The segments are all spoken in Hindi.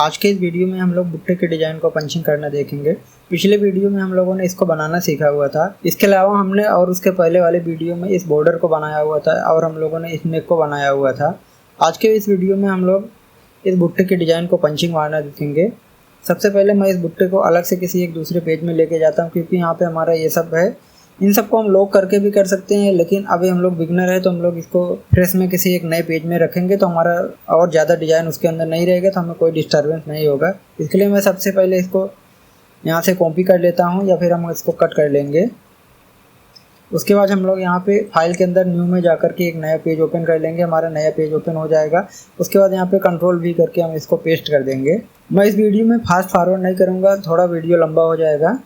आज के इस वीडियो में हम लोग भुट्टे के डिज़ाइन को पंचिंग करना देखेंगे। पिछले वीडियो में हम लोगों ने इसको बनाना सीखा हुआ था। इसके अलावा हमने और उसके पहले वाले वीडियो में इस बॉर्डर को बनाया हुआ था और हम लोगों ने इस नेक को बनाया हुआ था। आज के इस वीडियो में हम लोग इस भुट्टे के डिज़ाइन को पंचिंग मारना देखेंगे। सबसे पहले मैं इस भुट्टे को अलग से किसी एक दूसरे पेज में लेके जाता हूँ, क्योंकि यहाँ पे हमारा ये सब है। इन सबको हम लॉक करके भी कर सकते हैं, लेकिन अभी हम लोग बिगनर है तो हम लोग इसको फ्रेश में किसी एक नए पेज में रखेंगे तो हमारा और ज़्यादा डिज़ाइन उसके अंदर नहीं रहेगा, तो हमें कोई डिस्टर्बेंस नहीं होगा। इसके लिए मैं सबसे पहले इसको यहाँ से कॉपी कर लेता हूँ या फिर हम इसको कट कर लेंगे। उसके बाद हम लोग यहाँ पे फाइल के अंदर न्यू में जाकर के एक नया पेज ओपन कर लेंगे। हमारा नया पेज ओपन हो जाएगा। उसके बाद यहाँ पे कंट्रोल V करके हम इसको पेस्ट कर देंगे। मैं इस वीडियो में फास्ट फॉरवर्ड नहीं करूँगा, थोड़ा वीडियो लंबा हो जाएगा,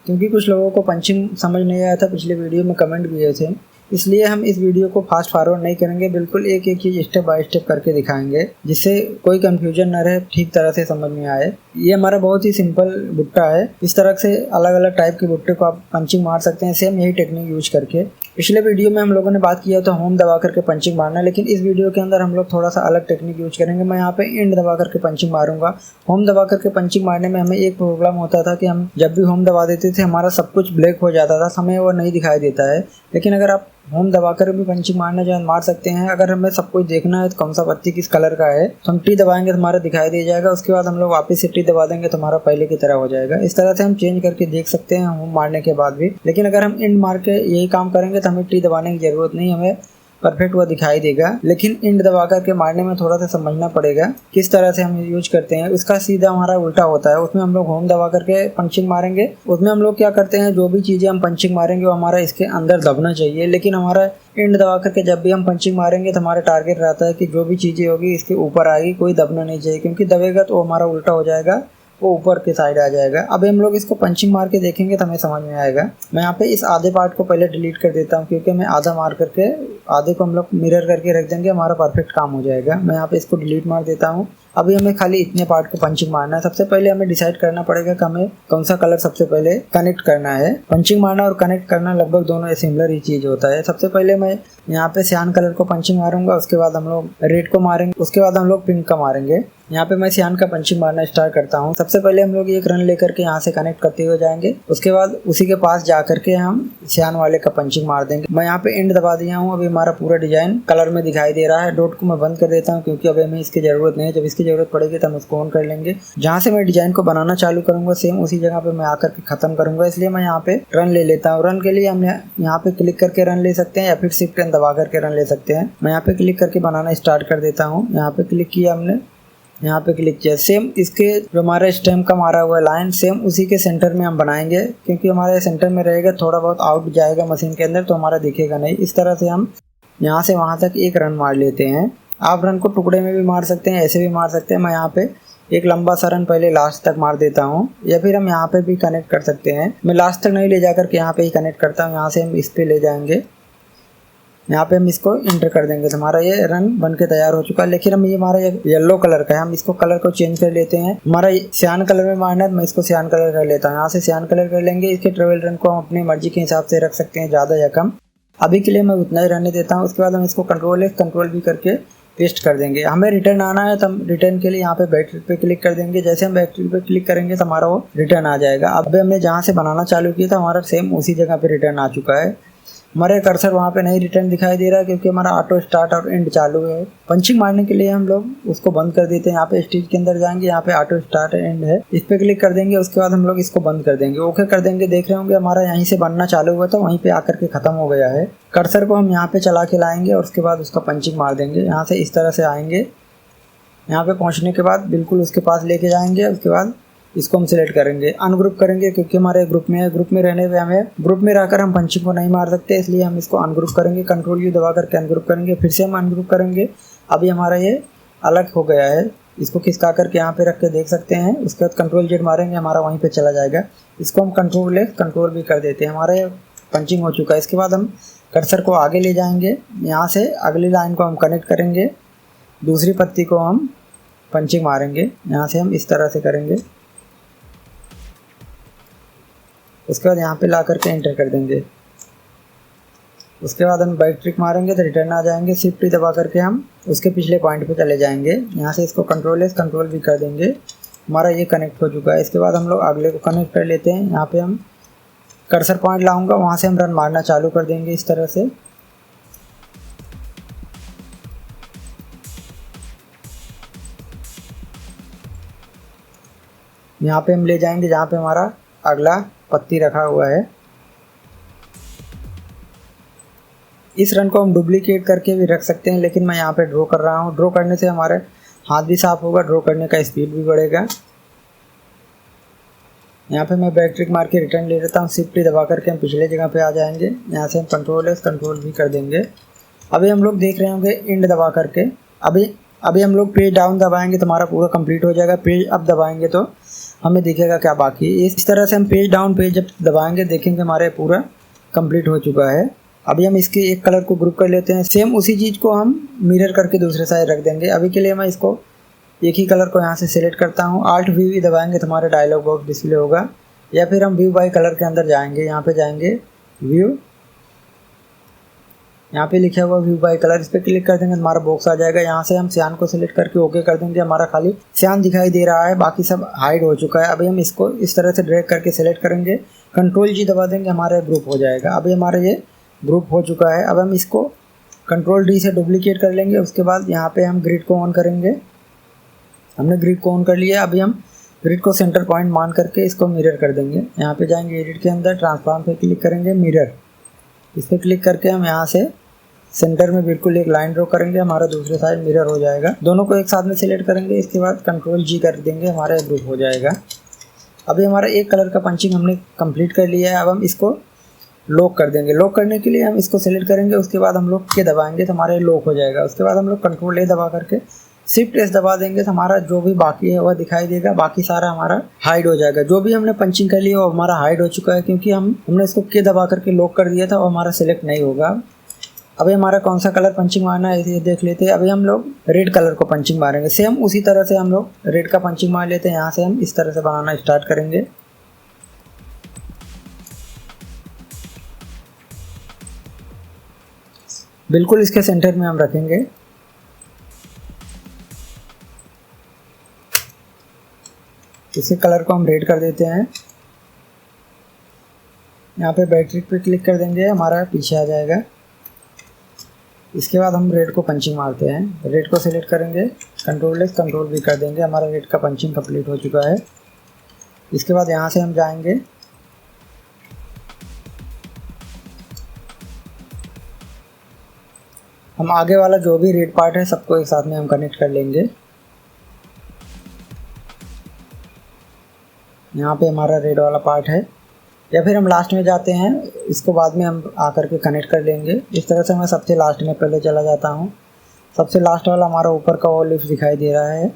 क्योंकि कुछ लोगों को पंचिंग समझ नहीं आया था। पिछले वीडियो में कमेंट किए थे, इसलिए हम इस वीडियो को फास्ट फॉरवर्ड नहीं करेंगे। बिल्कुल एक एक चीज़ स्टेप बाय स्टेप करके दिखाएंगे, जिससे कोई कंफ्यूजन न रहे, ठीक तरह से समझ में आए। ये हमारा बहुत ही सिंपल भुट्टा है। इस तरह से अलग अलग टाइप के भुट्टे को आप पंचिंग मार सकते हैं, सेम यही टेक्निक यूज करके। पिछले वीडियो में हम लोगों ने बात किया था होम दबा करके पंचिंग मारना, लेकिन इस वीडियो के अंदर हम लोग थोड़ा सा अलग टेक्निक यूज करेंगे। मैं यहाँ पे एंड दबा करके पंचिंग मारूंगा। होम दबा करके पंचिंग मारने में हमें एक प्रॉब्लम होता था कि हम जब भी होम दबा देते थे हमारा सब कुछ ब्लैक हो जाता था, हमें वो नहीं दिखाई देता है। लेकिन अगर आप होम दबाकर भी पंचिंग मारना चाहें मार सकते हैं। अगर हमें सब कुछ देखना है तो कौन सा पत्ती किस कलर का है, तो हम टी दबाएंगे तो हमारा दिखाई दे जाएगा। उसके बाद हम लोग वापस से टी दबा देंगे तो हमारा पहले की तरह हो जाएगा। इस तरह से हम चेंज करके देख सकते हैं होम मारने के बाद भी। लेकिन अगर हम इंड मार के यही काम करेंगे तो हमें टी दबाने की ज़रूरत नहीं, हमें परफेक्ट वो दिखाई देगा। लेकिन इंड दबा करके मारने में थोड़ा सा समझना पड़ेगा किस तरह से हम यूज करते हैं। उसका सीधा हमारा उल्टा होता है। उसमें हम लोग होम दबा करके पंचिंग मारेंगे। उसमें हम लोग क्या करते हैं, जो भी चीज़ें हम पंचिंग मारेंगे वो हमारा इसके अंदर दबना चाहिए। लेकिन हमारा इंड दबा करके जब भी हम पंचिंग मारेंगे तो हमारा टारगेट रहता है कि जो भी चीज़ें होगी इसके ऊपर आएगी, कोई दबना नहीं चाहिए, क्योंकि दबेगा तो हमारा उल्टा हो जाएगा, वो ऊपर के साइड आ जाएगा। अब हम लोग इसको पंचिंग मार के देखेंगे तो हमें समझ में आएगा। मैं यहाँ पे इस आधे पार्ट को पहले डिलीट कर देता हूँ, क्योंकि मैं आधा मार करके आधे को हम लोग मिरर करके रख देंगे, हमारा परफेक्ट काम हो जाएगा। मैं यहाँ पे इसको डिलीट मार देता हूँ। अभी हमें खाली इतने पार्ट को पंचिंग मारना है। सबसे पहले हमें डिसाइड करना पड़ेगा कि हमें कौन सा कलर सबसे पहले कनेक्ट करना है। पंचिंग मारना और कनेक्ट करना लगभग दोनों सिमिलर ही चीज़ होता है। सबसे पहले मैं यहाँ पे सियान कलर को पंचिंग मारूंगा, उसके बाद हम लोग रेड को मारेंगे, उसके बाद हम लोग पिंक का मारेंगे। यहाँ पे मैं सियान का पंचिंग मारना स्टार्ट करता हूँ। सबसे पहले हम लोग एक रन लेकर के यहाँ से कनेक्ट करते हुए जाएंगे। उसके बाद उसी के पास जा करके हम सियान वाले का पंचिंग मार देंगे। मैं यहाँ पे एंड दबा दिया हूँ। अभी हमारा पूरा डिजाइन कलर में दिखाई दे रहा है। डॉट को मैं बंद कर देता हूँ, क्योंकि अभी हमें इसकी जरूरत नहीं है। जब इसकी जरूरत पड़ेगी तो हम उसको ऑन कर लेंगे। जहाँ से मैं डिजाइन को बनाना चालू करूंगा सेम उसी जगह पे मैं आकर के खत्म करूंगा, इसलिए मैं यहाँ पे रन ले लेता हूँ। रन के लिए हम यहाँ पे क्लिक करके रन ले सकते हैं या फिर शिफ्ट एंड दबा करके रन ले सकते हैं। मैं यहाँ पे क्लिक करके बनाना स्टार्ट कर देता हूँ। यहाँ पे क्लिक किया हमने, यहाँ पे क्लिक किया। सेम इसके जो हमारा स्टेम का मारा हुआ लाइन सेम उसी के सेंटर में हम बनाएंगे, क्योंकि हमारे सेंटर में रहेगा। थोड़ा बहुत आउट जाएगा मशीन के अंदर तो हमारा दिखेगा नहीं। इस तरह से हम यहाँ से वहाँ तक एक रन मार लेते हैं। आप रन को टुकड़े में भी मार सकते हैं, ऐसे भी मार सकते हैं। मैं यहाँ पे एक लंबा सा रन पहले लास्ट तक मार देता हूँ, या फिर हम यहाँ पे भी कनेक्ट कर सकते हैं। मैं लास्ट तक नहीं ले जाकर के यहाँ पे ही कनेक्ट करता हूँ। यहाँ से हम इस पे ले जाएंगे, यहाँ पे हम इसको इंटर कर देंगे तो हमारा ये रन बन के तैयार हो चुका है। लेकिन हम ये हमारा येलो कलर का है, हम इसको कलर को चेंज कर लेते हैं। हमारा सियान कलर में मारना है, मैं इसको सियान कलर कर लेता हूँ। यहाँ से सियान कलर कर लेंगे। इसके ट्रेवल रन को हम अपनी मर्जी के हिसाब से रख सकते हैं, ज़्यादा या कम। अभी के लिए मैं उतना ही रहने देता हूँ। उसके बाद हम इसको कंट्रोल भी करके पेस्ट कर देंगे। हमें रिटर्न आना है तो हम रिटर्न के लिए यहाँ पे बैटरी पे क्लिक कर देंगे। जैसे हम बैटरी पे क्लिक करेंगे तो हमारा वो रिटर्न आ जाएगा। अब हमने जहाँ से बनाना चालू किया था हमारा सेम उसी जगह पे रिटर्न आ चुका है। हमारे कर्सर वहाँ पे नहीं रिटर्न दिखाई दे रहा है, क्योंकि हमारा ऑटो स्टार्ट और एंड चालू है। पंचिंग मारने के लिए हम लोग उसको बंद कर देते हैं। यहाँ पे स्टिच के अंदर जाएंगे, यहाँ पे ऑटो स्टार्ट एंड है, इस पे क्लिक कर देंगे। उसके बाद हम लोग इसको बंद कर देंगे, ओके कर देंगे। देख रहे होंगे हमारा यहीं से बनना चालू हुआ था, वहीं पे आकर के खत्म हो गया है। कर्सर को हम यहाँ पे चला के लाएंगे और उसके बाद उसका पंचिंग मार देंगे। यहाँ से इस तरह से आएंगे, यहाँ पे पहुँचने के बाद बिल्कुल उसके पास लेके जाएंगे। उसके बाद इसको हम सिलेक्ट करेंगे, अनग्रुप करेंगे, क्योंकि हमारे ग्रुप में है। ग्रुप में रहने पे हमें ग्रुप में रहकर हम पंचिंग को नहीं मार सकते, इसलिए हम इसको अनग्रुप करेंगे। कंट्रोल U दबा करके अनग्रुप करेंगे, फिर से हम अनग्रुप करेंगे। अभी हमारा ये अलग हो गया है। इसको खिसका करके यहाँ पे रख के देख सकते हैं। उसके बाद कंट्रोल Z मारेंगे, हमारा वहीं पे चला जाएगा। इसको हम कंट्रोल भी कर देते हैं। हमारा ये पंचिंग हो चुका है। इसके बाद हम कर्सर को आगे ले जाएंगे, यहाँ से अगली लाइन को हम कनेक्ट करेंगे, दूसरी पत्ती को हम पंचिंग मारेंगे। यहाँ से हम इस तरह से करेंगे। उसके बाद यहाँ पे ला करके एंटर कर देंगे। उसके बाद हम बैक ट्रिक मारेंगे तो रिटर्न आ जाएंगे। शिफ्ट दबा करके हम उसके पिछले पॉइंट पे चले जाएंगे। यहाँ से इसको कंट्रोल भी कर देंगे। हमारा ये कनेक्ट हो चुका है। इसके बाद हम लोग अगले को कनेक्ट कर लेते हैं। यहाँ पे हम कर्सर पॉइंट लाऊंगा, वहाँ से हम रन मारना चालू कर देंगे इस तरह से। यहाँ पे हम ले जाएंगे जहाँ पे हमारा अगला पत्ती रखा हुआ है। इस रन को हम डुप्लीकेट करके भी रख सकते हैं, लेकिन मैं यहाँ पे ड्रॉ कर रहा हूँ। ड्रॉ करने से हमारे हाथ भी साफ होगा, ड्रॉ करने का स्पीड भी बढ़ेगा। यहाँ पे मैं बैक ट्रिक मार के रिटर्न ले लेता हूँ। शिफ्ट दबा करके हम पिछले जगह पे आ जाएंगे। यहाँ से हम कंट्रोल भी कर देंगे। अभी हम लोग देख रहे होंगे इंड दबा करके। अभी हम लोग पेज डाउन दबाएंगे तो हमारा पूरा कंप्लीट हो जाएगा। पेज अप दबाएंगे तो हमें दिखेगा क्या बाकी है। इस तरह से हम पेज डाउन पेज अप दबाएंगे, देखेंगे हमारे पूरा कंप्लीट हो चुका है। अभी हम इसके एक कलर को ग्रुप कर लेते हैं। सेम उसी चीज़ को हम मिरर करके दूसरे साइड रख देंगे। अभी के लिए मैं इसको एक ही कलर को यहाँ से सिलेक्ट करता हूँ। Alt V दबाएंगे तो हमारा डायलॉग बॉक्स डिस्प्ले होगा, या फिर हम व्यू बाय कलर के अंदर जाएंगे। यहाँ पे जाएंगे व्यू, यहाँ पे लिखा हुआ व्यू बाय कलर, इस पर क्लिक कर देंगे, हमारा बॉक्स आ जाएगा। यहाँ से हम सियान को सिलेक्ट करके ओके कर देंगे। हमारा खाली सियान दिखाई दे रहा है, बाकी सब हाइड हो चुका है। अभी हम इसको इस तरह से ड्रैग करके सिलेक्ट करेंगे, कंट्रोल G दबा देंगे, हमारा ग्रुप हो जाएगा। अभी हमारा ये ग्रुप हो चुका है। अब हम इसको कंट्रोल D से डुप्लीकेट कर लेंगे। उसके बाद यहाँ पे हम ग्रिड को ऑन करेंगे। हमने ग्रिड को ऑन कर लिया। अभी हम ग्रिड को सेंटर पॉइंट मान करके इसको मिरर कर देंगे। यहाँ पे जाएंगे एडिट के अंदर, ट्रांसफॉर्म पे क्लिक करेंगे, मिरर, इस पर क्लिक करके हम यहाँ से सेंटर में बिल्कुल एक लाइन ड्रॉ करेंगे। हमारा दूसरे साइड मिरर हो जाएगा। दोनों को एक साथ में सिलेक्ट करेंगे। इसके बाद कंट्रोल G कर देंगे, हमारा ग्रुप हो जाएगा। अभी हमारा एक कलर का पंचिंग हमने कंप्लीट कर लिया है। अब हम इसको लॉक कर देंगे। लॉक करने के लिए हम इसको सिलेक्ट करेंगे। उसके बाद हम लोग के दबाएंगे तो हमारा लॉक हो जाएगा। उसके बाद हम लोग कंट्रोल A दबा करके शिफ्ट S दबा देंगे तो हमारा जो भी बाकी है वह दिखाई देगा। बाकी सारा हमारा हाइड हो जाएगा। जो भी हमने पंचिंग कर लिया वो हमारा हाइड हो चुका है, क्योंकि हमने इसको के दबा करके लॉक कर दिया था, वो हमारा सिलेक्ट नहीं होगा। अभी हमारा कौन सा कलर पंचिंग मारना है ये देख लेते हैं। अभी हम लोग रेड कलर को पंचिंग मारेंगे। सेम उसी तरह से हम लोग रेड का पंचिंग मार लेते हैं। यहाँ से हम इस तरह से बनाना स्टार्ट करेंगे। बिल्कुल इसके सेंटर में हम रखेंगे। इसी कलर को हम रेड कर देते हैं। यहाँ पे बैटरी पे क्लिक कर देंगे, हमारा पीछे आ जाएगा। इसके बाद हम रेड को पंचिंग मारते हैं। रेड को सिलेक्ट करेंगे, कंट्रोल भी कर देंगे, हमारा रेड का पंचिंग कंप्लीट हो चुका है। इसके बाद यहाँ से हम जाएंगे, हम आगे वाला जो भी रेड पार्ट है सबको एक साथ में हम कनेक्ट कर लेंगे। यहाँ पे हमारा रेड वाला पार्ट है, या फिर हम लास्ट में जाते हैं, इसको बाद में हम आकर के कनेक्ट कर लेंगे। इस तरह से मैं सबसे लास्ट में पहले चला जाता हूँ। सबसे लास्ट वाला हमारा ऊपर का वो लिफ्ट दिखाई दे रहा है,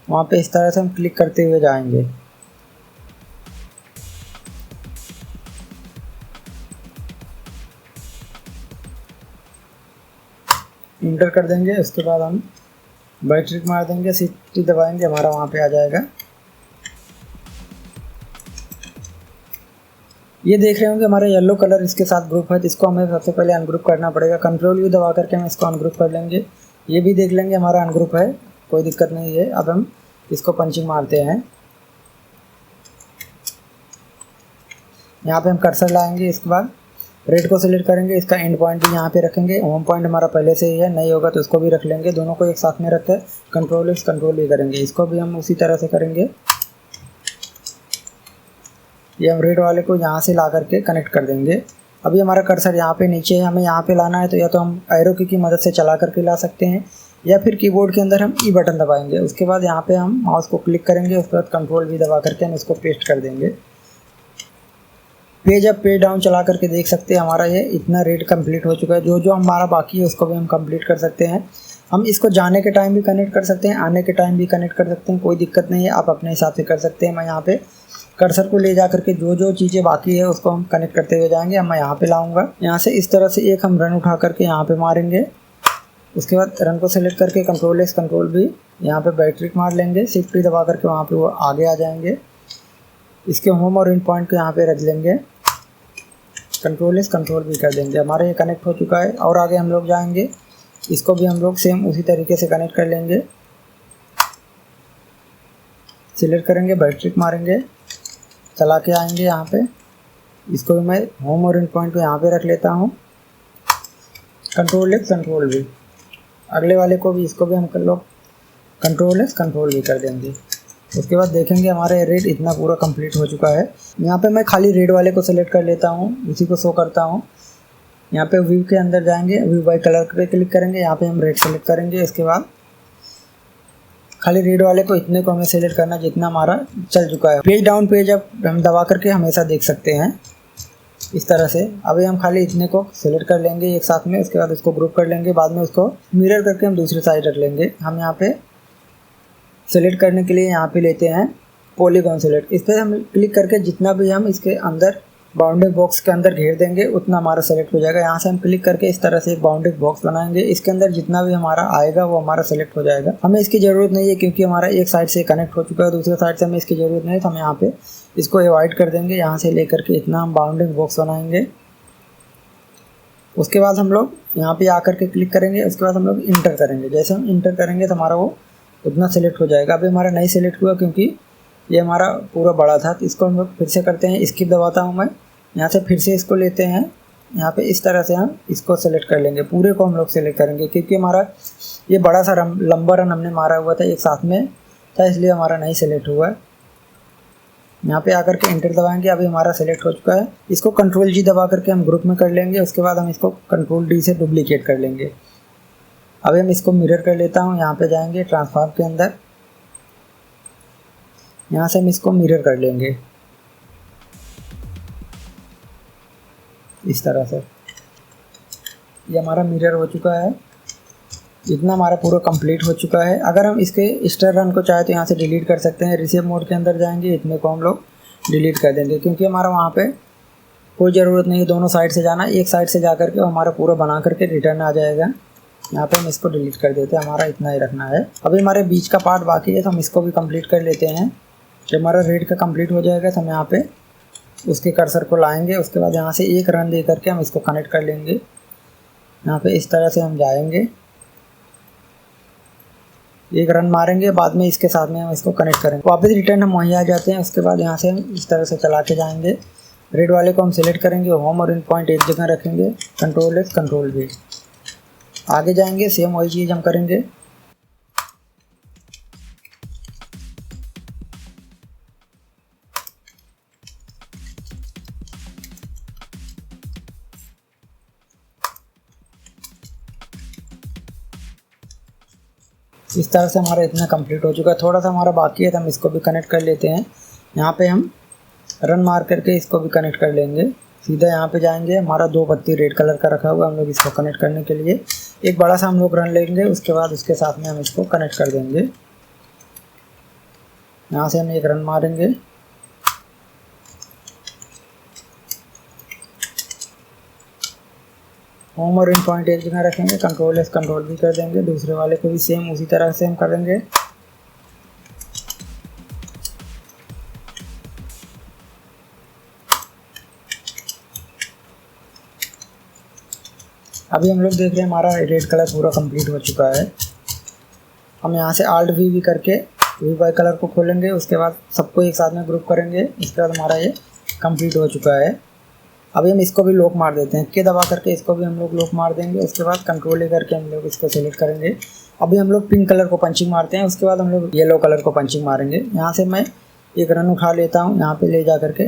वहाँ पे इस तरह से हम क्लिक करते हुए जाएंगे। इंटर कर देंगे। उसके बाद हम बैटरी मार देंगे, शिफ्ट दबाएंगे, हमारा वहाँ पे आ जाएगा। ये देख रहे होंगे हमारा येलो कलर इसके साथ ग्रुप है, तो इसको हमें सबसे पहले अनग्रुप करना पड़ेगा। कंट्रोल U दबा करके हम इसको अनग्रुप कर लेंगे। ये भी देख लेंगे हमारा अनग्रुप है, कोई दिक्कत नहीं है। अब हम इसको पंचिंग मारते हैं। यहाँ पे हम कर्सर लाएंगे। इसके बाद रेड को सिलेक्ट करेंगे, इसका एंड पॉइंट भी यहाँ पे रखेंगे। होम पॉइंट हमारा पहले से ही है, नहीं होगा तो इसको भी रख लेंगे। दोनों को एक साथ में रख कर कंट्रोल भी करेंगे। इसको भी हम उसी तरह से करेंगे। ये हम रेड वाले को यहाँ से ला करके कनेक्ट कर देंगे। अभी हमारा कर्सर यहाँ पे नीचे है, हमें यहाँ पे लाना है तो या तो हम एरो की मदद से चला करके ला सकते हैं, या फिर कीबोर्ड के अंदर हम ई बटन दबाएंगे। उसके बाद यहाँ पे हम माउस को क्लिक करेंगे। उसके बाद कंट्रोल V दबा करके हम इसको पेस्ट कर देंगे। पेज अप पेज डाउन चला करके देख सकते हैं हमारा ये इतना रेड कंप्लीट हो चुका है। जो जो हमारा बाकी है उसको भी हम कंप्लीट कर सकते हैं। हम इसको जाने के टाइम भी कनेक्ट कर सकते हैं, आने के टाइम भी कनेक्ट कर सकते हैं, कोई दिक्कत नहीं है। आप अपने हिसाब से कर सकते हैं। मैं यहाँ पे कर्सर को ले जा करके जो जो चीज़ें बाकी है उसको हम कनेक्ट करते हुए जाएंगे। अब मैं यहाँ पे लाऊंगा, यहाँ से इस तरह से एक हम रन उठा करके यहाँ पे मारेंगे। उसके बाद रन को सिलेक्ट करके कंट्रोल V यहाँ पे बैटरी मार लेंगे। शिफ्ट दबा करके वहाँ पे वो आगे आ जाएंगे। इसके होम और एंड पॉइंट को यहाँ पे रख लेंगे। कंट्रोल V कर देंगे। हमारा ये कनेक्ट हो चुका है। और आगे हम लोग जाएंगे, इसको भी हम लोग सेम उसी तरीके से कनेक्ट कर लेंगे। सिलेक्ट करेंगे, बैक क्लिक मारेंगे, चला के आएंगे यहाँ पे। इसको भी मैं होम और एंड पॉइंट को यहाँ पे रख लेता हूँ, कंट्रोल X कंट्रोल V। अगले वाले को भी, इसको भी हम कर लो कंट्रोल X कंट्रोल V कर देंगे। उसके बाद देखेंगे हमारा रेड इतना पूरा कंप्लीट हो चुका है। यहाँ पे मैं खाली रेड वाले को सेलेक्ट कर लेता हूँ, उसी को शो करता हूँ। यहाँ पे व्यू के अंदर जाएंगे, व्यू बाय कलर पे क्लिक करेंगे, यहाँ पे हम रेड सेलेक्ट करेंगे। इसके बाद खाली रेड वाले को इतने को हमें सेलेक्ट करना जितना हमारा चल चुका है। पेज डाउन पेज अप हम दबा करके हमेशा देख सकते हैं इस तरह से। अभी हम खाली इतने को सेलेक्ट कर लेंगे एक साथ में। उसके बाद इसको ग्रुप कर लेंगे, बाद में उसको मिरर करके हम दूसरी साइड रख लेंगे। हम यहाँ पे सेलेक्ट करने के लिए यहाँ पे लेते हैं पॉलीगॉन सेलेक्ट। इस पर हम क्लिक करके जितना भी हम इसके अंदर बाउंड्री बॉक्स के अंदर घेर देंगे उतना हमारा सेलेक्ट हो जाएगा। यहाँ से हम क्लिक करके इस तरह से एक बाउंड्री बॉक्स बनाएंगे, इसके अंदर जितना भी हमारा आएगा वो हमारा सेलेक्ट हो जाएगा। हमें इसकी ज़रूरत नहीं है क्योंकि हमारा एक साइड से कनेक्ट हो चुका है, दूसरे साइड से हमें इसकी ज़रूरत नहीं है, तो हम यहाँ पे इसको अवॉइड कर देंगे। यहाँ से लेकर के इतना हम बाउंड्री बॉक्स बनाएंगे। उसके बाद हम लोग यहाँ पे आकर के क्लिक करेंगे, उसके बाद हम लोग इंटर करेंगे। जैसे हम इंटर करेंगे तो हमारा वो उतना सेलेक्ट हो जाएगा। अभी हमारा नहीं सेलेक्ट हुआ क्योंकि ये हमारा पूरा बड़ा था, तो इसको हम लोग फिर से करते हैं, स्किप दबाता हूँ मैं। यहाँ से फिर से इसको लेते हैं, यहाँ पे इस तरह से हम इसको सेलेक्ट कर लेंगे। पूरे को हम लोग सेलेक्ट करेंगे क्योंकि हमारा ये बड़ा सा लंबा रन हमने मारा हुआ था, एक साथ में था, इसलिए हमारा नहीं सेलेक्ट हुआ है। यहाँ पे आकर के एंटर दबाएंगे, अभी हमारा सेलेक्ट हो चुका है। इसको कंट्रोल G दबा करके हम ग्रुप में कर लेंगे। उसके बाद हम इसको कंट्रोल D से डुप्लीकेट कर लेंगे। अभी हम इसको मिरर कर लेता हूँ, यहाँ पे जाएंगे ट्रांसफॉर्म के अंदर, यहाँ से हम इसको मिरर कर लेंगे इस तरह से। ये हमारा मिरर हो चुका है, इतना हमारा पूरा कंप्लीट हो चुका है। अगर हम इसके स्टार रन को चाहे तो यहाँ से डिलीट कर सकते हैं। रिसेव मोड के अंदर जाएंगे, इतने को हम लोग डिलीट कर देंगे क्योंकि हमारा वहाँ पे कोई ज़रूरत नहीं है दोनों साइड से जाना। एक साइड से जा करके हमारा पूरा बना करके रिटर्न आ जाएगा। यहाँ पे हम इसको डिलीट कर देते हैं, हमारा इतना ही रखना है। अभी हमारे बीच का पार्ट बाकी है तो हम इसको भी कंप्लीट कर लेते हैं। जब हमारा रेड का कंप्लीट हो जाएगा तो हम यहाँ पे उसके कर्सर को लाएंगे। उसके बाद यहाँ से एक रन दे करके हम इसको कनेक्ट कर लेंगे। यहाँ पे इस तरह से हम जाएंगे, एक रन मारेंगे, बाद में इसके साथ में हम इसको कनेक्ट करेंगे। वापस रिटर्न हम वहीं आ जाते हैं। उसके बाद यहाँ से हम इस तरह से चला के जाएंगे। रेड वाले को हम सिलेक्ट करेंगे, होम और एंड पॉइंट एक जगह रखेंगे, कंट्रोल X कंट्रोल V। आगे जाएंगे, सेम वही चीज़ हम करेंगे। इस तरह से हमारा इतना कंप्लीट हो चुका है। थोड़ा सा हमारा बाकी है तो हम इसको भी कनेक्ट कर लेते हैं। यहाँ पे हम रन मार करके इसको भी कनेक्ट कर लेंगे। सीधा यहाँ पे जाएंगे, हमारा 2 बत्ती रेड कलर का रखा हुआ, हम लोग इसको कनेक्ट करने के लिए एक बड़ा सा हम लोग रन लेंगे। उसके बाद उसके साथ में हम इसको कनेक्ट कर देंगे। यहाँ से हम एक रन मारेंगे, होम और एंड पॉइंट एक जगह रखेंगे, कंट्रोल X कंट्रोल V कर देंगे। दूसरे वाले को भी सेम उसी तरह से हम करेंगे। अभी हम लोग देख रहे हैं हमारा रेड कलर पूरा कंप्लीट हो चुका है। हम यहाँ से Alt V करके व्यू बाय कलर को खोलेंगे। उसके बाद सबको एक साथ में ग्रुप करेंगे। इसके बाद हमारा ये कंप्लीट हो चुका है। अभी हम इसको भी लॉक मार देते हैं, के दबा करके इसको भी हम लोग लॉक मार देंगे। उसके बाद कंट्रोल A करके हम लोग इसको सेलेक्ट करेंगे। अभी हम लोग पिंक कलर को पंचिंग मारते हैं। उसके बाद हम लोग येलो कलर को पंचिंग मारेंगे। यहाँ से मैं एक रन उठा लेता हूँ, यहाँ पे ले जा करके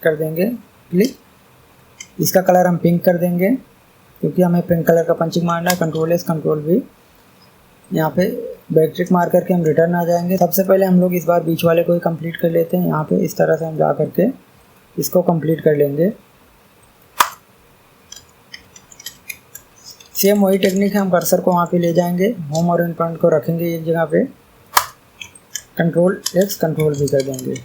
कर देंगे क्लिक। इसका कलर हम पिंक कर देंगे क्योंकि हमें पिंक कलर का पंचिंग मारना है। Control S control V। यहाँ पे बैक ट्रिक मार करके हम रिटर्न आ जाएंगे। सबसे पहले हम लोग इस बार बीच वाले को ही कंप्लीट कर लेते हैं। यहाँ पे इस तरह से हम जा करके इसको कंप्लीट कर लेंगे। सेम वही टेक्निक है, हम कर्सर को वहाँ पे ले जाएंगे, होम और एंड पॉइंट को रखेंगे एक जगह पे, कंट्रोल X कंट्रोल V कर देंगे।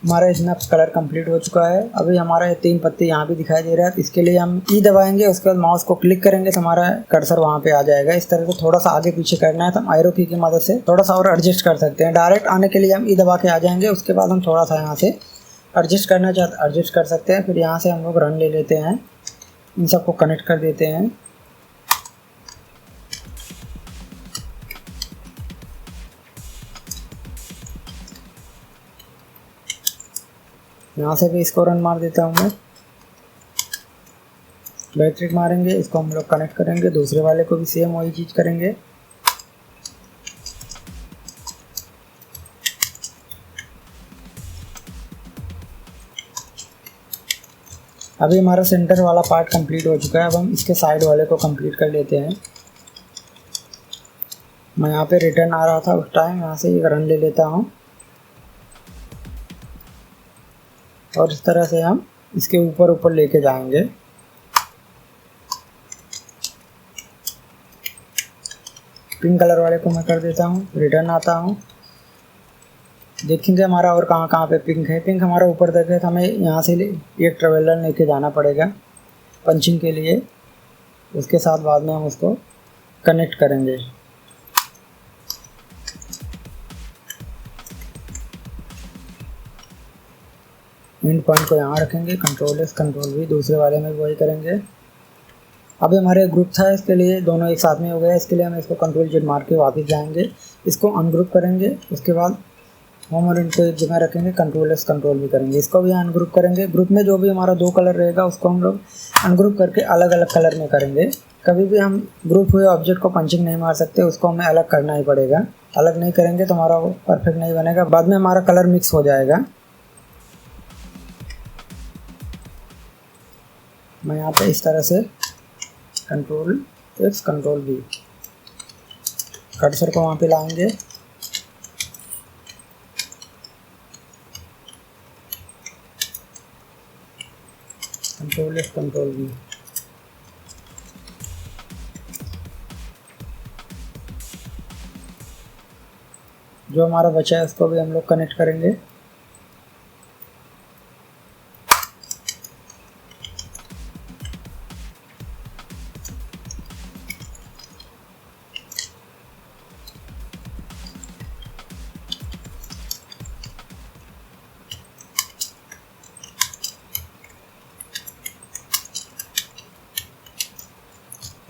हमारा इसमें कलर कंप्लीट हो चुका है। अभी हमारा ये 3 पत्ते यहाँ भी दिखाई दे रहा है। इसके लिए हम ई दबाएंगे, उसके बाद माउस को क्लिक करेंगे तो हमारा कर्सर वहाँ पे आ जाएगा। इस तरह से थोड़ा सा आगे पीछे करना है तो हम एरो की मदद से थोड़ा सा और एडजस्ट कर सकते हैं। डायरेक्ट आने के लिए हम ई दबा के आ जाएंगे, उसके बाद हम थोड़ा सा यहाँ से एडजस्ट करना चाहते एडजस्ट कर सकते हैं। फिर यहाँ से हम लोग रन ले लेते हैं, इन सबको कनेक्ट कर देते हैं। यहाँ से भी इसको रन मार देता हूँ मैं। बैटरी मारेंगे, इसको हम लोग कनेक्ट करेंगे, दूसरे वाले को भी सेम वही चीज़ करेंगे। अभी हमारा सेंटर वाला पार्ट कंप्लीट हो चुका है। अब हम इसके साइड वाले को कंप्लीट कर लेते हैं। मैं यहाँ पे रिटर्न आ रहा था उस टाइम, यहाँ से एक रन ले लेता हूँ और इस तरह से हम इसके ऊपर ऊपर लेके जाएंगे। पिंक कलर वाले को मैं कर देता हूँ, रिटर्न आता हूँ। देखेंगे हमारा और कहाँ कहाँ पे पिंक है। पिंक हमारा ऊपर तक है तो हमें यहाँ से एक ट्रेवलर लेके जाना पड़ेगा पंचिंग के लिए। उसके साथ बाद में हम उसको कनेक्ट करेंगे। एंड पॉइंट को यहाँ रखेंगे, कंट्रोल एस कंट्रोल वी, दूसरे वाले में भी वही करेंगे। अभी हमारे ग्रुप था, इसके लिए दोनों एक साथ में हो गया। इसके लिए हम इसको कंट्रोल जेड मार के वापस जाएंगे, इसको अनग्रुप करेंगे। उसके बाद होम और इनको एक जगह रखेंगे, कंट्रोल एस कंट्रोल भी करेंगे। इसको भी अनग्रुप करेंगे। ग्रुप में जो भी हमारा 2 कलर रहेगा उसको हम लोग अनग्रुप करके अलग अलग कलर में करेंगे। कभी भी हम ग्रुप हुए ऑब्जेक्ट को पंचिंग नहीं मार सकते, उसको हमें अलग करना ही पड़ेगा। अलग नहीं करेंगे तो हमारा वो परफेक्ट नहीं बनेगा, बाद में हमारा कलर मिक्स हो जाएगा। मैं यहाँ पे इस तरह से control X control B, cursor को वहाँ पे लाएंगे। कंट्रोल एस कंट्रोल बी, जो हमारा बचा है उसको भी हम लोग कनेक्ट करेंगे।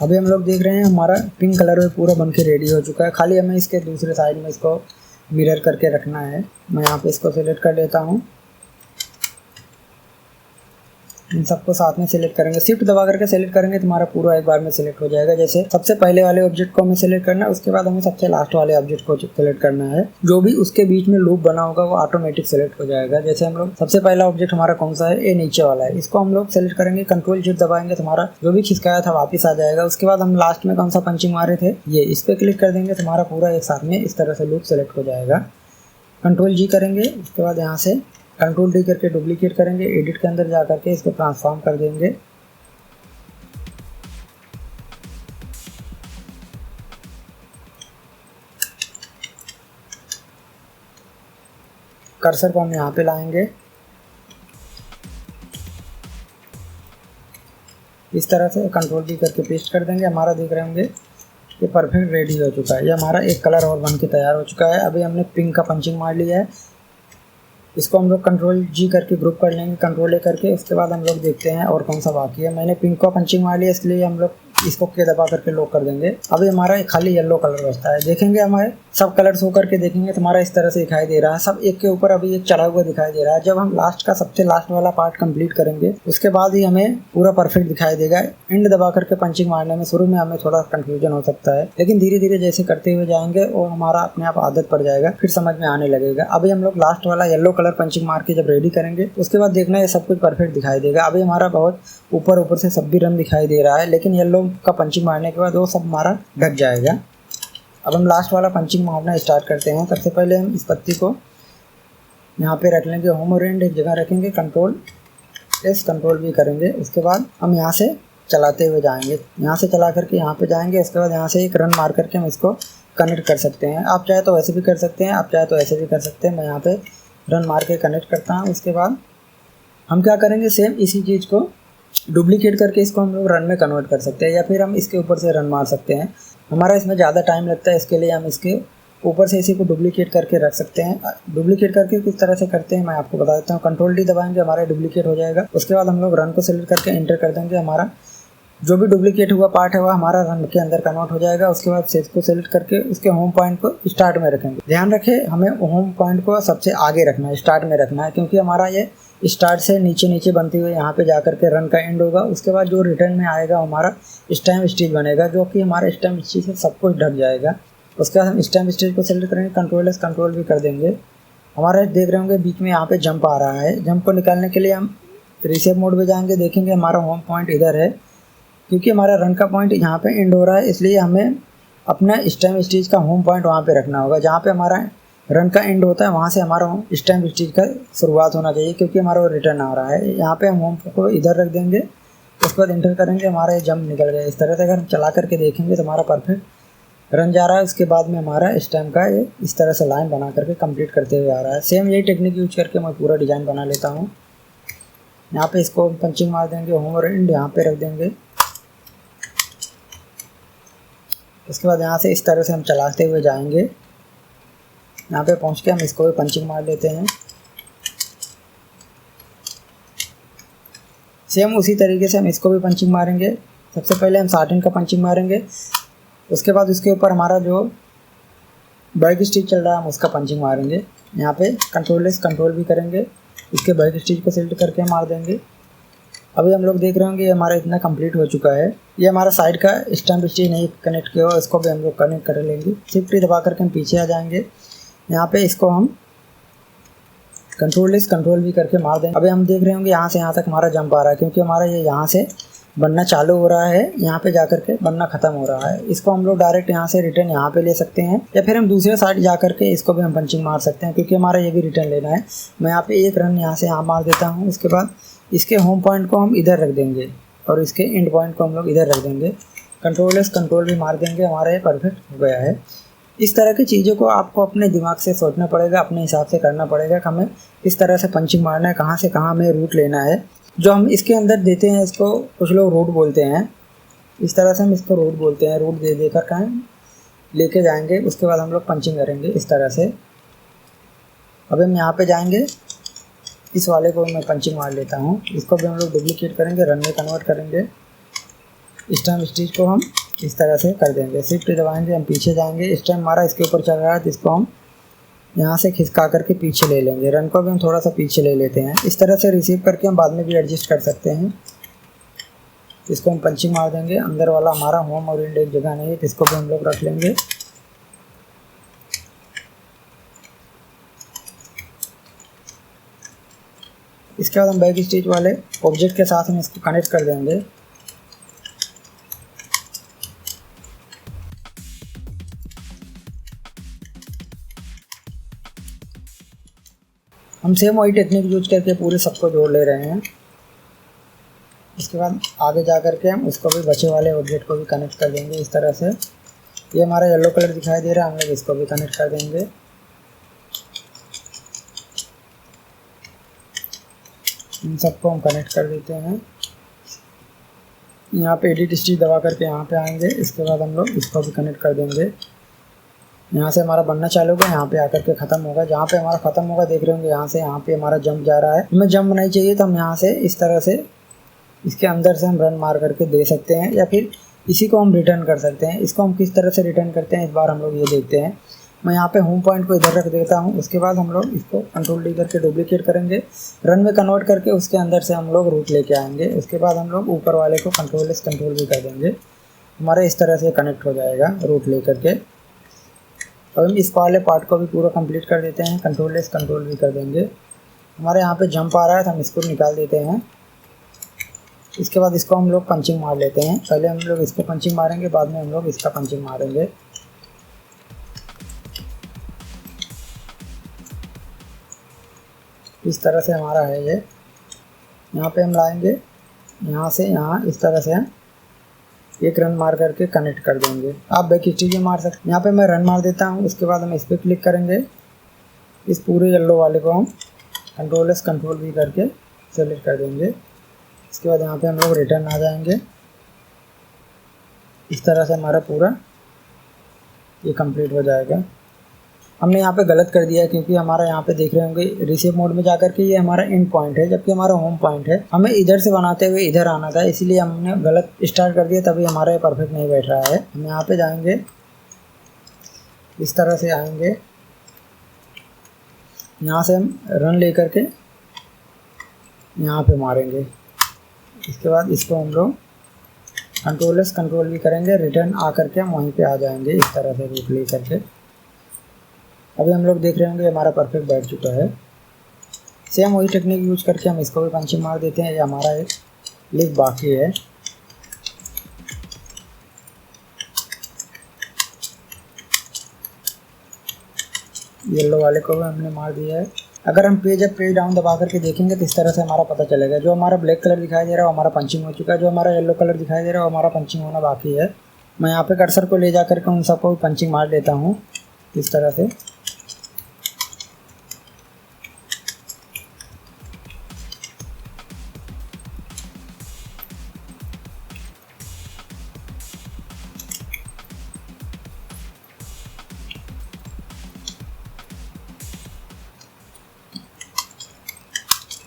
अभी हम लोग देख रहे हैं हमारा पिंक कलर में पूरा बन के रेडी हो चुका है। खाली हमें इसके दूसरे साइड में इसको मिरर करके रखना है। मैं यहाँ पे इसको सिलेक्ट कर लेता हूँ। इन सबको साथ में सिलेक्ट करेंगे, शिफ्ट दबा करके सिलेक्ट करेंगे तो हमारा पूरा एक बार में सिलेक्ट हो जाएगा। जैसे सबसे पहले वाले ऑब्जेक्ट को हमें सिलेक्ट करना है, उसके बाद हमें सबसे लास्ट वाले ऑब्जेक्ट को सिलेक्ट करना है। जो भी उसके बीच में लूप बना होगा वो ऑटोमेटिक सिलेक्ट हो जाएगा। जैसे हम लोग सबसे पहला ऑब्जेक्ट हमारा कौन सा है, ये नीचे वाला है, इसको हम लोग सिलेक्ट करेंगे, कंट्रोल शिफ्ट दबाएंगे तो हमारा जो भी खिसकाया था वापस आ जाएगा। उसके बाद हम लास्ट में कौन सा पंचिंग मारे थे ये, इस पर क्लिक कर देंगे तो हमारा पूरा एक साथ में इस तरह से लूप सेलेक्ट हो जाएगा। कंट्रोल जी करेंगे, उसके बाद यहाँ से कंट्रोल डी करके डुप्लीकेट करेंगे, एडिट के अंदर जा करके इसको ट्रांसफॉर्म कर देंगे। कर्सर को हम यहाँ पे लाएंगे, इस तरह से कंट्रोल डी करके पेस्ट कर देंगे। हमारा देख रहे होंगे ये परफेक्ट रेडी हो चुका है। ये हमारा एक कलर और बन के तैयार हो चुका है। अभी हमने पिंक का पंचिंग मार लिया है, इसको हम लोग कंट्रोल जी करके ग्रुप कर लेंगे, कंट्रोल ए करके। उसके बाद हम लोग देखते हैं और कौन सा बाकी है। मैंने पिंक का पंचिंग मार लिया, इसलिए हम लोग इसको के दबा करके लॉक कर देंगे। अभी हमारा खाली येलो कलर बचता है। देखेंगे हमारे सब कलर शो करके देखेंगे तो हमारा इस तरह से दिखाई दे रहा है, सब एक के ऊपर अभी एक चढ़ा हुआ दिखाई दे रहा है। जब हम लास्ट का सबसे लास्ट वाला पार्ट कंप्लीट करेंगे उसके बाद ही हमें पूरा परफेक्ट दिखाई देगा। एंड दबा करके पंचिंग मारने में शुरू में हमें थोड़ा कंफ्यूजन हो सकता है, लेकिन धीरे धीरे जैसे करते हुए जाएंगे और हमारा अपने आप आदत पड़ जाएगा, फिर समझ में आने लगेगा। अभी हम लोग लास्ट वाला येलो कलर पंचिंग मार के जब रेडी करेंगे उसके बाद देखना है सब कुछ परफेक्ट दिखाई देगा। अभी हमारा बहुत ऊपर से सब भी रंग दिखाई दे रहा है, लेकिन येलो का पंचिंग मारने के बाद वो सब हमारा ढक जाएगा। अब हम लास्ट वाला पंचिंग मारना स्टार्ट करते हैं। सबसे पहले हम इस पत्ती को यहाँ पे रख लेंगे, होम और एंड एक जगह रखेंगे, कंट्रोल एस कंट्रोल भी करेंगे। उसके बाद हम यहाँ से चलाते हुए जाएंगे, यहाँ से चला करके यहाँ पे जाएंगे। उसके बाद यहाँ से एक रन मार करके हम इसको कनेक्ट कर सकते हैं। आप चाहे तो वैसे भी कर सकते हैं, आप चाहे तो ऐसे भी कर सकते हैं। मैं यहाँ पे रन मार के कनेक्ट करता हूँ। उसके बाद हम क्या करेंगे, सेम इसी चीज़ को डुप्लीकेट करके इसको हम लोग रन में कन्वर्ट कर सकते हैं, या फिर हम इसके ऊपर से रन मार सकते हैं। हमारा इसमें ज़्यादा टाइम लगता है, इसके लिए हम इसके ऊपर से इसी को डुप्लीकेट करके रख सकते हैं। डुप्लीकेट करके किस तरह से करते हैं मैं आपको बता देता हूँ। कंट्रोल डी दबाएंगे, हमारा डुप्लीकेट हो जाएगा। उसके बाद हम लोग रन को सिलेक्ट करके एंटर कर देंगे, हमारा जो भी डुप्लीकेट हुआ पार्ट है वह हमारा रन के अंदर कन्वर्ट हो जाएगा। उसके बाद सेज को सिलेक्ट करके उसके होम पॉइंट को स्टार्ट में रखेंगे। ध्यान रखें, हमें होम पॉइंट को सबसे आगे रखना है, स्टार्ट में रखना है, क्योंकि हमारा ये स्टार्ट से नीचे नीचे बनते हुए यहाँ पे जाकर के रन का एंड होगा। उसके बाद जो रिटर्न में आएगा हमारा स्टैम्प स्टिच बनेगा, जो कि हमारे स्टैम्प स्टिच से सब कुछ ढक जाएगा। उसके बाद हम स्टैम्प स्टिच को सिलेक्ट करेंगे, कंट्रोल एस कंट्रोल भी कर देंगे। हमारा देख रहे होंगे बीच में यहाँ पे जंप आ रहा है। जंप को निकालने के लिए हम रीसेट मोड में जाएंगे, देखेंगे हमारा होम पॉइंट इधर है, क्योंकि हमारा रन का पॉइंट यहाँ पे एंड हो रहा है, इसलिए हमें अपना स्टैम्प स्टिच का होम पॉइंट वहाँ पे रखना होगा। जहाँ पे हमारा रन का एंड होता है वहाँ से हमारा स्टैम्प स्टिच का शुरुआत होना चाहिए, क्योंकि हमारा वो रिटर्न आ रहा है। यहाँ पे हम होम को इधर रख देंगे। उसके बाद एंटर करेंगे, हमारा ये जंप निकल गया। इस तरह से अगर हम चला करके देखेंगे तो हमारा परफेक्ट रन जा रहा है। उसके बाद में हमारा स्टैम्प का ये इस तरह से लाइन बना करके कंप्लीट करते हुए आ रहा है। सेम यही टेक्निक यूज करके मैं पूरा डिज़ाइन बना लेता हूँ। यहाँ पे इसको पंचिंग मार देंगे, होम और एंड यहाँ पे रख देंगे। उसके बाद यहाँ से इस तरह से हम चलाते हुए जाएंगे। यहाँ पे पहुँच के हम इसको भी पंचिंग मार लेते हैं। सेम उसी तरीके से हम इसको भी पंचिंग मारेंगे। सबसे पहले हम स्टार्टिंग का पंचिंग मारेंगे, उसके बाद उसके ऊपर हमारा जो बैक स्टिच चल रहा है हम उसका पंचिंग मारेंगे। यहाँ पे कंट्रोल एस कंट्रोल भी करेंगे, इसके बैक स्टिच को सिलेक्ट करके मार देंगे। अभी हम लोग देख रहे होंगे ये हमारा इतना कंप्लीट हो चुका है। ये हमारा साइड का स्टैम्प स्टिच नहीं कनेक्ट किया हुआ, इसको भी हम लोग कनेक्ट कर लेंगे। शिफ्ट दबा करके हम पीछे आ जाएंगे। यहाँ पे इसको हम कंट्रोल एस कंट्रोल भी करके मार देंगे। अभी हम देख रहे होंगे यहाँ से यहाँ तक हमारा जंप आ रहा है, क्योंकि हमारा ये यहाँ से बनना चालू हो रहा है, यहाँ पे जाकर के बनना ख़त्म हो रहा है। इसको हम लोग डायरेक्ट यहाँ से रिटर्न यहाँ पे ले सकते हैं, या फिर हम दूसरे साइड जा करके इसको भी हम पंचिंग मार सकते हैं, क्योंकि हमारा ये भी रिटर्न लेना है। मैं यहाँ पे एक रन यहाँ से यहाँ मार देता हूँ। उसके बाद इसके होम पॉइंट को हम इधर रख देंगे और इसके एंड पॉइंट को हम लोग इधर रख देंगे। कंट्रोल एस कंट्रोल भी मार देंगे, हमारा ये परफेक्ट हो गया है। इस तरह की चीज़ों को आपको अपने दिमाग से सोचना पड़ेगा, अपने हिसाब से करना पड़ेगा कि हमें किस तरह से पंचिंग मारना है, कहाँ से कहाँ हमें रूट लेना है। जो हम इसके अंदर देते हैं इसको कुछ लोग रूट बोलते हैं, इस तरह से हम इसको रूट बोलते हैं। रूट दे देकर कहीं लेके जाएंगे, उसके बाद हम लोग पंचिंग करेंगे इस तरह से। अब हम यहाँ पे जाएंगे, इस वाले को मैं पंचिंग मार लेता हूँ। इसको भी हम लोग डुप्लीकेट करेंगे, रन में कन्वर्ट करेंगे। स्टैम्प स्टिच को हम इस तरह से कर देंगे। शिफ्ट दबाएंगे, हम पीछे जाएंगे। स्टैम्प हमारा इसके ऊपर चल रहा है तो इसको हम यहाँ से खिसका करके पीछे ले लेंगे। रन को भी हम थोड़ा सा पीछे ले लेते हैं। इस तरह से रिसीव करके हम बाद में भी एडजस्ट कर सकते हैं। इसको हम पंचिंग मार देंगे। अंदर वाला हमारा होम और एंड एक जगह नहीं है, इसको भी हम लोग रख लेंगे। इसके बाद हम बैक स्टिच वाले ऑब्जेक्ट के साथ हम इसको कनेक्ट कर देंगे। हम सेम वही टेक्निक यूज करके पूरे सबको जोड़ ले रहे हैं। इसके बाद आगे जा कर के हम इसको भी बचे वाले ऑब्जेक्ट को भी कनेक्ट कर देंगे इस तरह से। ये हमारा येलो कलर दिखाई दे रहा है, हम लोग इसको भी कनेक्ट कर देंगे। इन सबको हम कनेक्ट कर देते हैं। यहाँ पे एडिट स्टिच दबा करके यहाँ पे आएंगे। इसके बाद हम लोग इसको भी कनेक्ट कर देंगे। यहाँ से हमारा बनना चालू होगा, यहाँ पे आकर के ख़त्म होगा। जहाँ पे हमारा ख़त्म होगा देख रहे होंगे यहाँ से यहाँ पे हमारा जंप जा रहा है। हमें जंप नहीं चाहिए तो हम यहाँ से इस तरह से इसके अंदर से हम रन मार करके दे सकते हैं, या फिर इसी को हम रिटर्न कर सकते हैं। इसको हम किस तरह से रिटर्न करते हैं इस बार हम लोग ये देखते हैं। मैं यहाँ पे होम पॉइंट को इधर रख देता हूँ। उसके बाद हम लोग इसको कंट्रोल डी करके डुप्लीकेट करेंगे, रन में कन्वर्ट करके उसके अंदर से हम लोग रूट लेके आएंगे। उसके बाद हम लोग ऊपर वाले को कंट्रोल एस कंट्रोल भी कर देंगे। हमारे इस तरह से कनेक्ट हो जाएगा रूट ले करके। अब हम इस वाले पार्ट को भी पूरा कंप्लीट कर देते हैं। कंट्रोल एस कंट्रोल भी कर देंगे। हमारे यहाँ पे जंप आ रहा है तो हम इसको निकाल देते हैं। इसके बाद इसको हम लोग पंचिंग मार लेते हैं। पहले हम लोग इसको पंचिंग मारेंगे, बाद में हम लोग इसका पंचिंग मारेंगे। इस तरह से हमारा है ये। यहाँ पे हम लाएंगे, यहाँ से यहाँ इस तरह से एक रन मार करके कनेक्ट कर देंगे। आप बैक स्टिच भी मार सकते हैं। यहाँ पे मैं रन मार देता हूँ। उसके बाद हम इस पर क्लिक करेंगे। इस पूरे येलो वाले को हम कंट्रोल एस कंट्रोल वी करके सेलेक्ट कर देंगे। इसके बाद यहाँ पे हम लोग रिटर्न आ जाएंगे। इस तरह से हमारा पूरा ये कंप्लीट हो जाएगा। हमने यहाँ पे गलत कर दिया है क्योंकि हमारा यहाँ पे देख रहे होंगे रिसीव मोड में जाकर के ये हमारा एंड पॉइंट है, जबकि हमारा होम पॉइंट है। हमें इधर से बनाते हुए इधर आना था, इसलिए हमने गलत स्टार्ट कर दिया, तभी हमारा ये परफेक्ट नहीं बैठ रहा है। हम यहाँ पे जाएंगे, इस तरह से आएंगे, यहाँ से हम रन ले करके यहाँ पे मारेंगे। इसके बाद इसको हम लोग कंट्रोल एस कंट्रोल वी करेंगे, रिटर्न आ करके हम वहीं पे आ जाएंगे इस तरह से रूट ले करके। अभी हम लोग देख रहे होंगे हमारा परफेक्ट बैठ चुका है। सेम वही टेक्निक यूज करके हम इसको भी पंचिंग मार देते हैं। ये हमारा एक लिप बाकी है। येलो वाले को भी हमने मार दिया है। अगर हम पेज अप पेज डाउन दबा करके देखेंगे तो इस तरह से हमारा पता चलेगा। जो हमारा ब्लैक कलर दिखाई दे रहा है वो हमारा पंचिंग हो चुका है, जो हमारा येलो कलर दिखाई दे रहा है वो हमारा पंचिंग होना बाकी है। मैं यहाँ पे कर्सर को ले जा करके उन सबको पंचिंग मार देता हूँ इस तरह से।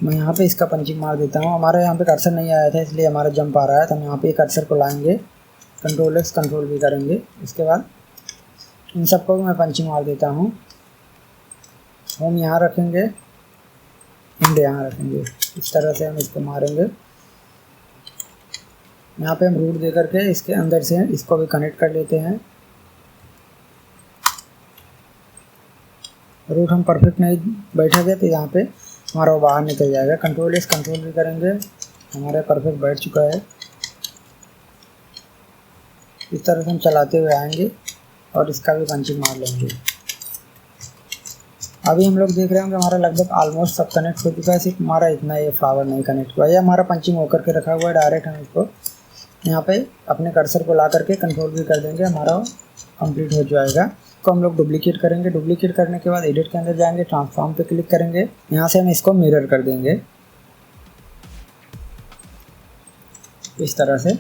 मैं यहाँ पे इसका पंचिंग मार देता हूँ। हमारे यहाँ पे कर्सर नहीं आया था इसलिए हमारा जंप आ रहा है, तो हम यहाँ पे कर्सर को लाएंगे, कंट्रोल एस कंट्रोल भी करेंगे। इसके बाद इन सबको मैं पंचिंग मार देता हूँ। होम यहाँ रखेंगे, एंड यहाँ रखेंगे। इस तरह से हम इसको मारेंगे। यहाँ पे हम रूट दे करके इसके अंदर से इसको भी कनेक्ट कर लेते हैं। रूट हम परफेक्ट नहीं बैठा गया तो यहाँ पे हमारा वो बाहर निकल जाएगा। कंट्रोल एस कंट्रोल भी करेंगे, हमारा परफेक्ट बैठ चुका है। इस तरह से हम चलाते हुए आएंगे और इसका भी पंचिंग मार लेंगे। अभी हम लोग देख रहे होंगे हमारा लगभग ऑलमोस्ट सब कनेक्ट हो चुका है, सिर्फ हमारा इतना ये फ्लावर नहीं कनेक्ट हुआ है। हमारा पंचिंग होकर के रखा हुआ है। डायरेक्ट हम इसको यहाँ पे अपने कर्सर को ला करके कंट्रोल भी कर देंगे, हमारा कंप्लीट हो जाएगा। इसको हम लोग डुप्लीकेट करेंगे। डुप्लीकेट करने के बाद एडिट के अंदर जाएंगे, ट्रांसफॉर्म पे क्लिक करेंगे। यहाँ से हम इसको मिरर कर देंगे इस तरह से,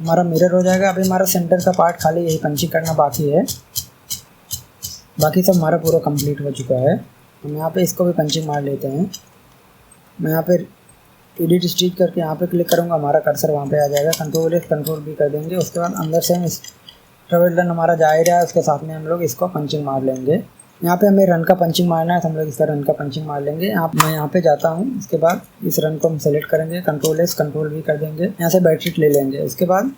हमारा मिरर हो जाएगा। अभी हमारा सेंटर का पार्ट खाली यही पंचिंग करना बाकी है, बाकी सब हमारा पूरा कंप्लीट हो चुका है। हम यहाँ पे इसको भी पंचिंग मार लेते हैं। मैं यहाँ पे एडिट स्टिच करके यहाँ पे क्लिक करूँगा, हमारा कर्सर वहाँ पे आ जाएगा। कंट्रोल एस कंट्रोल भी कर देंगे। उसके बाद अंदर से हम इस ट्रेवल रन हमारा जा ही रहा है, उसके साथ में हम लोग इसको पंचिंग मार लेंगे। यहाँ पे हमें रन का पंचिंग मारना है तो हम लोग इसका रन का पंचिंग मार लेंगे। मैं यहाँ पे जाता हूँ। इसके बाद इस रन को हम सेलेक्ट करेंगे, कंट्रोल एस कंट्रोल भी कर देंगे। यहाँ से बैटरी ले लेंगे। उसके बाद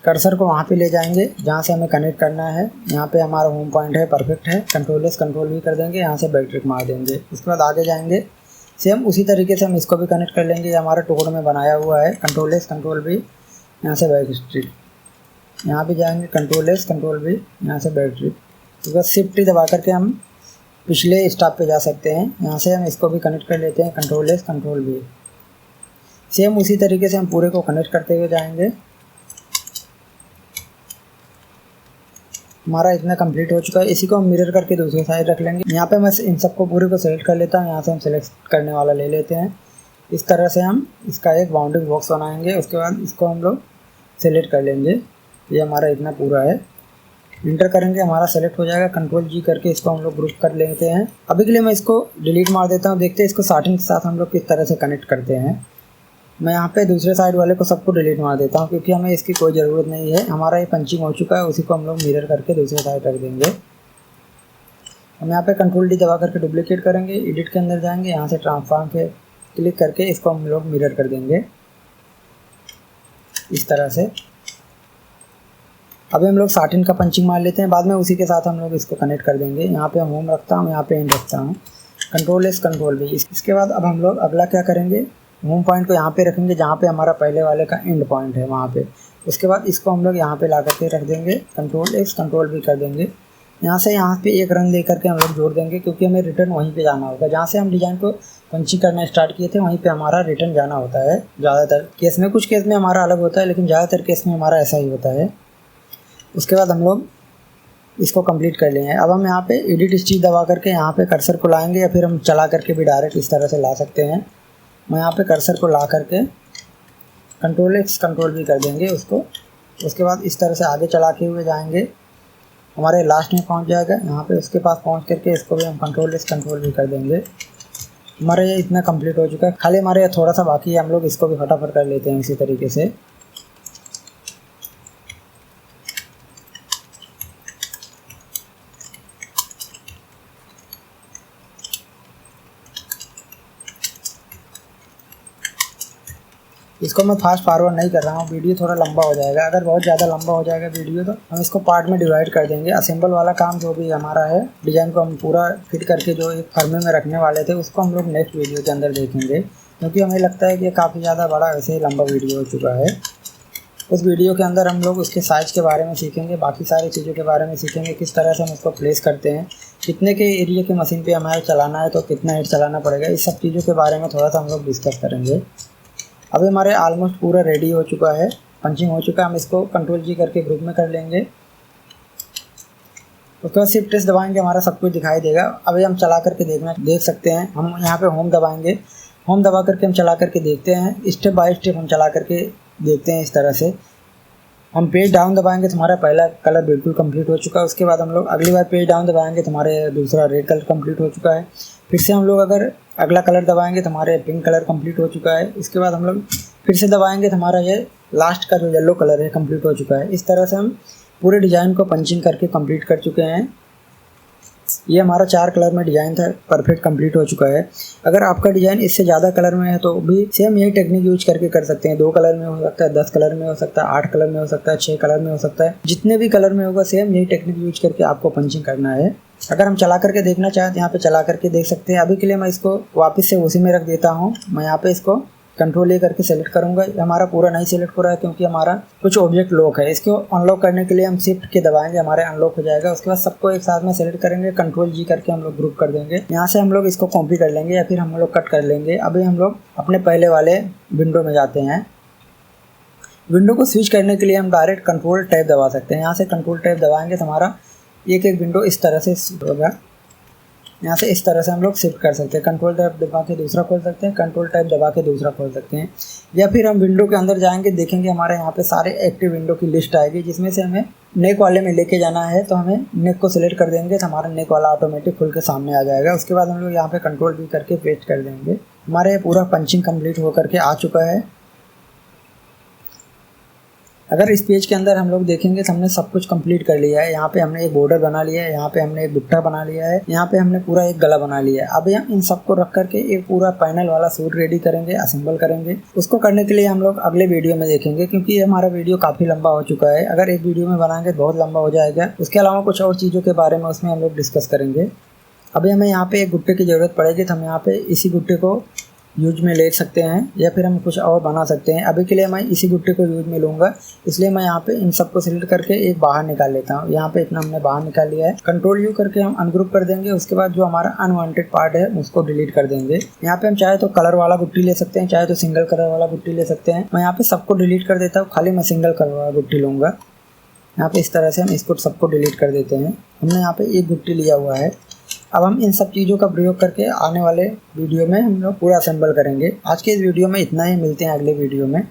कर्सर को वहाँ पे ले जाएंगे जहाँ से हमें कनेक्ट करना है। यहाँ पे हमारा होम पॉइंट है, परफेक्ट है। कंट्रोल एस कंट्रोल भी कर देंगे, यहाँ से बैटरी मार देंगे। उसके बाद आगे जाएंगे, सेम उसी तरीके से हम इसको भी कनेक्ट कर लेंगे। ये हमारा टुकड़ों में बनाया हुआ है। कंट्रोल एस कंट्रोल भी, यहाँ से बैक स्ट्रीट, यहाँ पे जाएंगे, कंट्रोल एस कंट्रोल भी, यहाँ से बैटरी। उसके बाद शिफ्ट दबा करके हम पिछले स्टॉप पे जा सकते हैं। यहाँ से हम इसको भी कनेक्ट कर लेते हैं, कंट्रोल एस कंट्रोल भी। सेम उसी तरीके से हम पूरे को कनेक्ट करते हुए जाएंगे। हमारा इतना कंप्लीट हो चुका है। इसी को हम मिरर करके दूसरी साइड रख लेंगे। यहाँ पे मैं इन सबको पूरे को सेलेक्ट कर लेता हूँ। यहाँ से हम सेलेक्ट करने वाला ले लेते हैं। इस तरह से हम इसका एक बाउंडिंग बॉक्स बनाएंगे। उसके बाद इसको हम लोग सेलेक्ट कर लेंगे। ये हमारा इतना पूरा है। इंटर करेंगे, हमारा सेलेक्ट हो जाएगा। कंट्रोल जी करके इसको हम लोग ग्रुप कर लेते हैं। अभी के लिए मैं इसको डिलीट मार देता हूँ। देखते हैं इसको स्टार्टिंग के साथ हम लोग किस तरह से कनेक्ट करते हैं। मैं यहाँ पे दूसरे साइड वाले को सबको डिलीट मार देता हूँ क्योंकि हमें इसकी कोई ज़रूरत नहीं है। हमारा ये पंचिंग हो चुका है, उसी को हम लोग मिरर करके दूसरे साइड रख देंगे। हम यहाँ पे कंट्रोल डी दबा करके डुप्लीकेट करेंगे, एडिट के अंदर जाएंगे, यहाँ से ट्रांसफॉर्म पे क्लिक करके इसको हम लोग मिरर कर देंगे इस तरह से। अभी हम लोग साटिन का पंचिंग मार लेते हैं, बाद में उसी के साथ हम लोग इसको कनेक्ट कर देंगे। यहाँ पे हम होम रखता हूँ, यहाँ पे एंड रखता हूँ, कंट्रोल एस कंट्रोल भी। इसके बाद अब हम लोग अगला क्या करेंगे, होम पॉइंट को यहाँ पे रखेंगे जहाँ पे हमारा पहले वाले का एंड पॉइंट है वहाँ पे। उसके बाद इसको हम लोग यहाँ पे ला करके रख देंगे, कंट्रोल एस कंट्रोल भी कर देंगे। यहाँ से यहाँ पे एक रन दे करके हम लोग जोड़ देंगे क्योंकि हमें रिटर्न वहीं पे जाना होगा जहाँ से हम डिज़ाइन को पंचिंग करना स्टार्ट किए थे, वहीं पे हमारा रिटर्न जाना होता है। ज़्यादातर केस में, कुछ केस में हमारा अलग होता है, लेकिन ज़्यादातर केस में हमारा ऐसा ही होता है। उसके बाद हम लोग इसको कंप्लीट कर लिए हैं। अब हम यहाँ पे एडिट स्टिच दबा करके यहाँ पे कर्सर को लाएंगे, या फिर हम चला करके भी डायरेक्ट इस तरह से ला सकते हैं। मैं यहाँ पे कर्सर को ला करके Ctrl+X कंट्रोल भी कर देंगे उसको। उसके बाद इस तरह से आगे चला के हुए जाएंगे, हमारे लास्ट में पहुँच जाएगा। यहाँ पे उसके पास पहुँच करके इसको भी हम Ctrl+X कंट्रोल भी कर देंगे। हमारा ये इतना कंप्लीट हो चुका है, खाली हमारे थोड़ा सा बाकी है, हम लोग इसको भी फटाफट कर लेते हैं इसी तरीके से। इसको मैं फास्ट फॉरवर्ड नहीं कर रहा हूँ, वीडियो थोड़ा लंबा हो जाएगा। अगर बहुत ज़्यादा लंबा हो जाएगा वीडियो तो हम इसको पार्ट में डिवाइड कर देंगे। असेंबल वाला काम जो भी हमारा है, डिज़ाइन को हम पूरा फिट करके जो एक फर्मे में रखने वाले थे, उसको हम लोग नेक्स्ट वीडियो के अंदर देखेंगे, क्योंकि हमें लगता है कि ये काफ़ी ज़्यादा बड़ा वैसे ही लंबा वीडियो हो चुका है। उस वीडियो के अंदर हम लोग उसके साइज़ के बारे में सीखेंगे, बाकी सारी चीज़ों के बारे में सीखेंगे, किस तरह से हम उसको प्लेस करते हैं, कितने के एरिया की मशीन पे हमारे चलाना है तो कितना हेड चलाना पड़ेगा, इस सब चीज़ों के बारे में थोड़ा सा हम लोग डिस्कस करेंगे। अभी हमारे ऑलमोस्ट पूरा रेडी हो चुका है, पंचिंग हो चुका है। हम इसको Ctrl+G करके ग्रुप में कर लेंगे। उसके बाद शिफ्ट S दबाएंगे, हमारा सब कुछ दिखाई देगा। अभी हम चला करके देख सकते हैं। हम यहाँ पे होम दबाएंगे, होम दबा करके हम चला करके देखते हैं, स्टेप बाय स्टेप हम चला करके देखते हैं। इस तरह से हम पेज डाउन दबाएंगे तो हमारा पहला कलर बिल्कुल कंप्लीट हो चुका है। उसके बाद हम लोग अगली बार पेज डाउन दबाएंगे तो हमारे दूसरा रेड कलर कंप्लीट हो चुका है। फिर से हम लोग अगर अगला कलर दबाएंगे तो हमारे पिंक कलर कंप्लीट हो चुका है। इसके बाद हम लोग फिर से दबाएंगे तो हमारा ये लास्ट का जो येलो कलर है कंप्लीट हो चुका है। इस तरह से हम पूरे डिज़ाइन को पंचिंग करके कंप्लीट कर चुके हैं। ये हमारा 4 कलर में डिज़ाइन था, परफेक्ट कंप्लीट हो चुका है। अगर आपका डिज़ाइन इससे ज़्यादा कलर में है तो भी सेम यही टेक्निक यूज करके कर सकते हैं। 2 कलर में हो सकता है, 10 कलर में हो सकता है, 8 कलर में हो सकता है, 6 कलर में हो सकता है। जितने भी कलर में होगा सेम यही टेक्निक यूज करके आपको पंचिंग करना है। अगर हम चला करके देखना चाहें तो यहाँ पे चला करके देख सकते हैं। अभी के लिए मैं इसको वापस से उसी में रख देता हूँ। मैं यहाँ पे इसको Ctrl+A करके सेलेक्ट करूँगा। हमारा पूरा नहीं सेलेक्ट हो रहा है क्योंकि हमारा कुछ ऑब्जेक्ट लॉक है। इसको अनलॉक करने के लिए हम शिफ्ट के दबाएंगे, हमारे अनलॉक हो जाएगा। उसके बाद सबको एक साथ में सेलेक्ट करेंगे, Ctrl+G करके हम लोग ग्रुप कर देंगे। यहाँ से हम लोग इसको कॉपी कर लेंगे या फिर हम लोग कट कर लेंगे। अभी हम लोग अपने पहले वाले विंडो में जाते हैं। विंडो को स्विच करने के लिए हम डायरेक्ट कंट्रोल टैब दबा सकते हैं। यहाँ से कंट्रोल टैब दबाएंगे तो हमारा एक विंडो इस तरह से होगा। यहाँ से इस तरह से हम लोग शिफ्ट कर सकते हैं। कंट्रोल टैब दबा के दूसरा खोल सकते हैं, कंट्रोल टैब दबा के दूसरा खोल सकते हैं। या फिर हम विंडो के अंदर जाएंगे, देखेंगे हमारे यहाँ पे सारे एक्टिव विंडो की लिस्ट आएगी, जिसमें से हमें नेक वाले में लेके जाना है तो हमें नेक को सिलेक्ट कर देंगे तो हमारा नेक वाला ऑटोमेटिक खुल के सामने आ जाएगा। उसके बाद हम लोग यहाँ पे Ctrl+V करके पेस्ट कर देंगे। हमारे पूरा पंचिंग कम्प्लीट होकर के आ चुका है। अगर इस पेज के अंदर हम लोग देखेंगे तो हमने सब कुछ कंप्लीट कर लिया है। यहाँ पे हमने एक बॉर्डर बना लिया है, यहाँ पे हमने एक दुपट्टा बना लिया है, यहाँ पे हमने पूरा एक गला बना लिया है। अब हम इन सबको रख करके एक पूरा पैनल वाला सूट रेडी करेंगे, असेंबल करेंगे। उसको करने के लिए हम लोग अगले वीडियो में देखेंगे, क्योंकि ये हमारा वीडियो काफ़ी लंबा हो चुका है। अगर एक वीडियो में बनाएंगे तो बहुत लंबा हो जाएगा। उसके अलावा कुछ और चीज़ों के बारे में उसमें हम लोग डिस्कस करेंगे। अभी हमें यहाँ पे एक गुट्टे की ज़रूरत पड़ेगी तो हम यहाँ पे इसी गुट्टे को यूज में ले सकते हैं या फिर हम कुछ और बना सकते हैं। अभी के लिए मैं इसी गुट्टे को यूज में लूँगा, इसलिए मैं यहाँ पे इन सबको सिलेक्ट करके एक बाहर निकाल लेता हूँ। यहाँ पे इतना हमने बाहर निकाल लिया है। Ctrl+U करके हम अनग्रुप कर देंगे। उसके बाद जो हमारा अनवांटेड पार्ट है उसको डिलीट कर देंगे। यहाँ पे हम चाहे तो कलर वाला गुट्टी ले सकते हैं, चाहे तो सिंगल कलर वाला गुट्टी ले सकते हैं। मैं यहाँ पे सबको डिलीट कर देता हूँ, खाली मैं सिंगल कलर वाला गुट्टी लूँगा। यहाँ पे इस तरह से हम इसको सबको डिलीट कर देते हैं। हमने यहाँ पे एक गुट्टी लिया हुआ है। अब हम इन सब चीज़ों का प्रयोग करके आने वाले वीडियो में हम लोग पूरा असेंबल करेंगे। आज के इस वीडियो में इतना ही, मिलते हैं अगले वीडियो में।